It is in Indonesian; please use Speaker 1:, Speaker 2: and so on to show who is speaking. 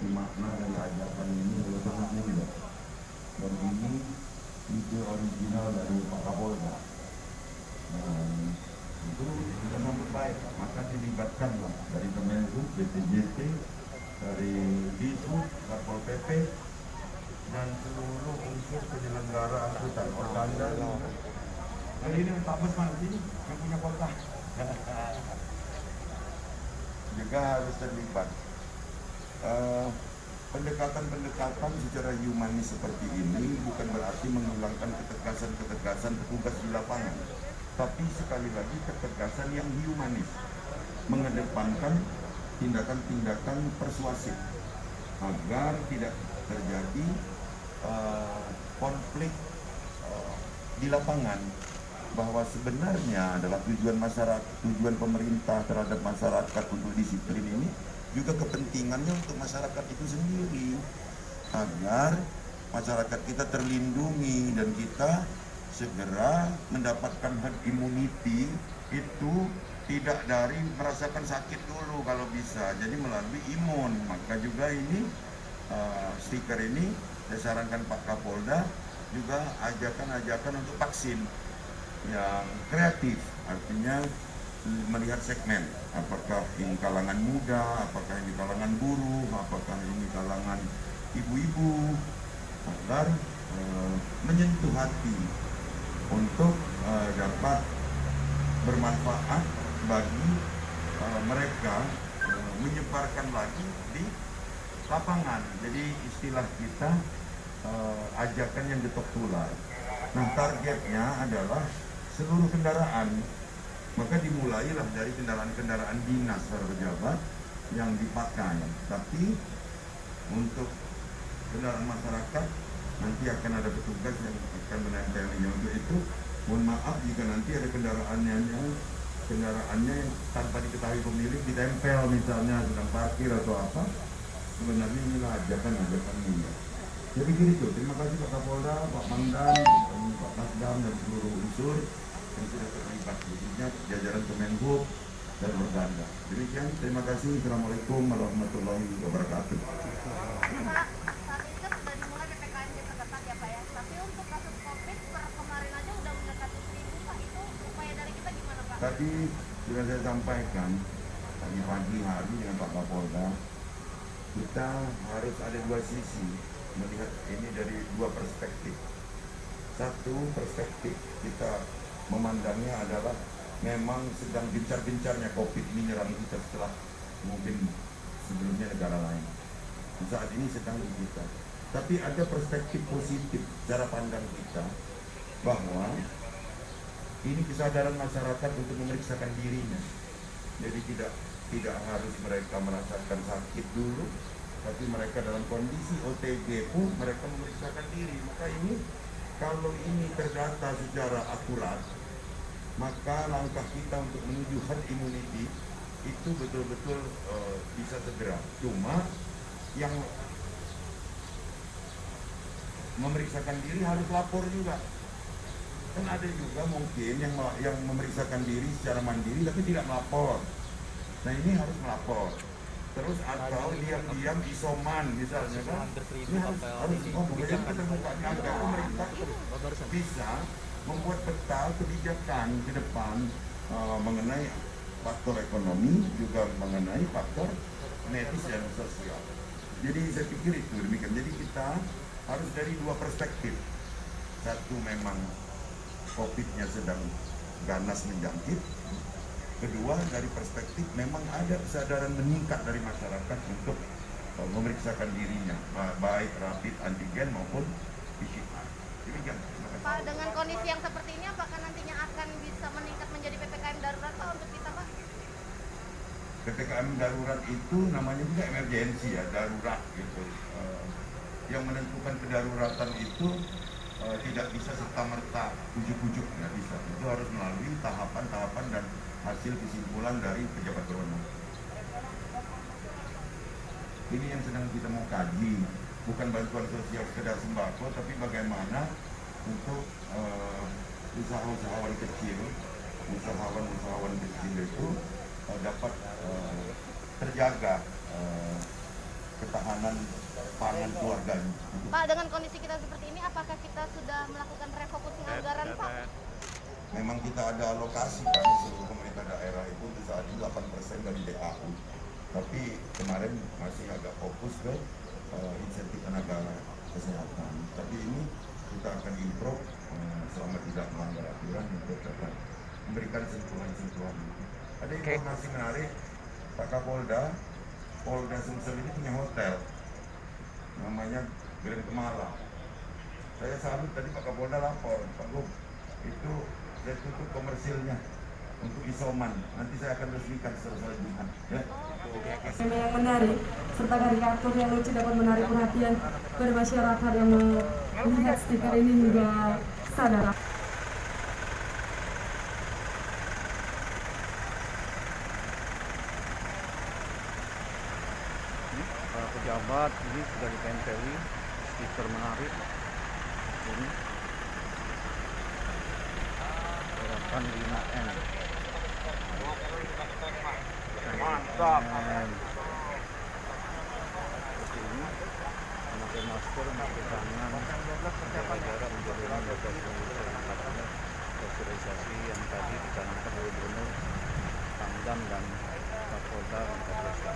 Speaker 1: tapi makna dari ajakan ini adalah sangat mulia. Dan ini ide original dari Pak Kapolda. Dan itu kita sambut baik, maka dilibatkanlah dari Kemenhub, BPJT, dari Dishub, Satpol PP, dan seluruh unsur penyelenggara angkutan organda. Kali ini Pak Bos mana sini yang punya kota juga harus terlibat. Pendekatan-pendekatan secara humanis seperti ini bukan berarti menghilangkan ketegasan-ketegasan petugas di lapangan, tapi sekali lagi ketegasan yang humanis, mengedepankan tindakan-tindakan persuasif agar tidak terjadi konflik di lapangan, bahwa sebenarnya adalah tujuan pemerintah terhadap masyarakat untuk disiplin ini juga kepentingannya untuk masyarakat itu sendiri, agar masyarakat kita terlindungi dan kita segera mendapatkan herd immunity. Itu tidak dari merasakan sakit dulu kalau bisa, jadi melalui imun. Maka juga ini stiker ini saya sarankan Pak Kapolda juga ajakan-ajakan untuk vaksin yang kreatif, artinya melihat segmen, apakah ini kalangan muda, apakah ini kalangan buruh, apakah ini kalangan ibu-ibu, agar menyentuh hati untuk dapat bermanfaat bagi mereka, menyebarkan lagi di lapangan. Jadi istilah kita ajakan yang getok tular. Nah, targetnya adalah seluruh kendaraan. Maka dimulailah dari kendaraan-kendaraan dinas para pejabat yang dipakai. Tapi untuk kendaraan masyarakat nanti akan ada petugas yang akan menempelinya. Untuk itu mohon maaf jika nanti ada kendaraannya yang tanpa diketahui pemilik ditempel, misalnya sedang parkir atau apa. Sebenarnya inilah ajakan-ajakan ini. Jadi gitu, terima kasih Pak Kapolda, Pak Mangdam, Pak Kasdam dan seluruh unsur yang sudah terlibat, khususnya jajaran Kemenhub dan organda. Demikian, terima kasih. Assalamualaikum warahmatullahi wabarakatuh.
Speaker 2: Pak, saat ini kan sudah dimulai PPKM diperketat ya Pak ya, tapi untuk kasus COVID per kemarin aja udah mendekati 1.000 Pak, itu upaya dari kita gimana Pak?
Speaker 1: Tadi sudah saya sampaikan, tadi pagi hari dengan Pak Kapolda, kita harus ada dua sisi, melihat ini dari dua perspektif. Satu perspektif kita memandangnya adalah memang sedang gencar-gencarnya COVID ini menyerang kita setelah mungkin sebelumnya negara lain. Saat ini sedang di kita. Tapi ada perspektif positif cara pandang kita, bahwa ini kesadaran masyarakat untuk memeriksakan dirinya. Jadi tidak harus mereka merasakan sakit dulu, tapi mereka dalam kondisi OTG pun mereka memeriksakan diri. Maka ini, kalau ini terdata secara akurat, maka langkah kita untuk menuju herd immunity itu betul-betul bisa segera. Cuma yang memeriksakan diri harus lapor juga. Kan ada juga mungkin yang memeriksakan diri secara mandiri tapi tidak melapor. Nah, ini harus melapor. Terus atau diam-diam isoman misalnya kan, ini harus kemudian keterbukaan agar pemerintah bisa membuat peta kebijakan ke depan mengenai faktor ekonomi, juga mengenai faktor medis dan sosial. Jadi saya pikir itu demikian. Jadi kita harus dari dua perspektif. Satu, memang COVID-nya sedang ganas menjangkit. Kedua, dari perspektif memang ada kesadaran meningkat dari masyarakat untuk memeriksakan dirinya, baik rapid antigen maupun PCR. Demikian.
Speaker 2: Pak, dengan kondisi yang seperti ini apakah nantinya akan bisa meningkat menjadi PPKM darurat Pak untuk kita Pak?
Speaker 1: PPKM darurat itu namanya juga emergensi ya, darurat gitu. Yang menentukan kedaruratan itu tidak bisa serta-merta ujuk-ujuk, nggak bisa. Itu harus melalui tahapan-tahapan dan hasil kesimpulan dari pejabat berwenang. Ini yang sedang kita mau kaji, bukan bantuan sosial sekedar sembako, tapi bagaimana untuk usahawan kecil itu dapat terjaga ketahanan pangan keluarganya.
Speaker 2: Pak, dengan kondisi kita seperti ini, apakah kita sudah melakukan refocusing anggaran, Pak?
Speaker 1: Memang kita ada alokasi kan seluruh pemerintah daerah itu untuk saat ini 8% dari DAU. Tapi kemarin masih agak fokus ke insentif tenaga kesehatan. Tapi ini kita akan improve selama tidak melanggar aturan untuk dapat memberikan sentuhan-sentuhan. Ada informasi menarik, Pak Kapolda, Polda Sumsel ini punya hotel, namanya Grand Kemala. Saya salut tadi Pak Kapolda lapor, Pak Gub, itu saya tutup komersilnya untuk isoman. Nanti saya akan resmikan selanjutnya. Ya.
Speaker 3: Tema yang menarik serta karikatur yang lucu dapat menarik perhatian pada masyarakat yang melihat stiker ini hingga sadar.
Speaker 4: Para pejabat ini sudah ditempeli stiker menarik ini gerakan 5M.
Speaker 5: Mantap.
Speaker 4: Seperti ini memakai masker, memakai tangan, menjaga jarak, menjauhi batas sosialisasi yang tadi dicanangkan oleh Gubernur, Pangdam dan Kapolda Desa.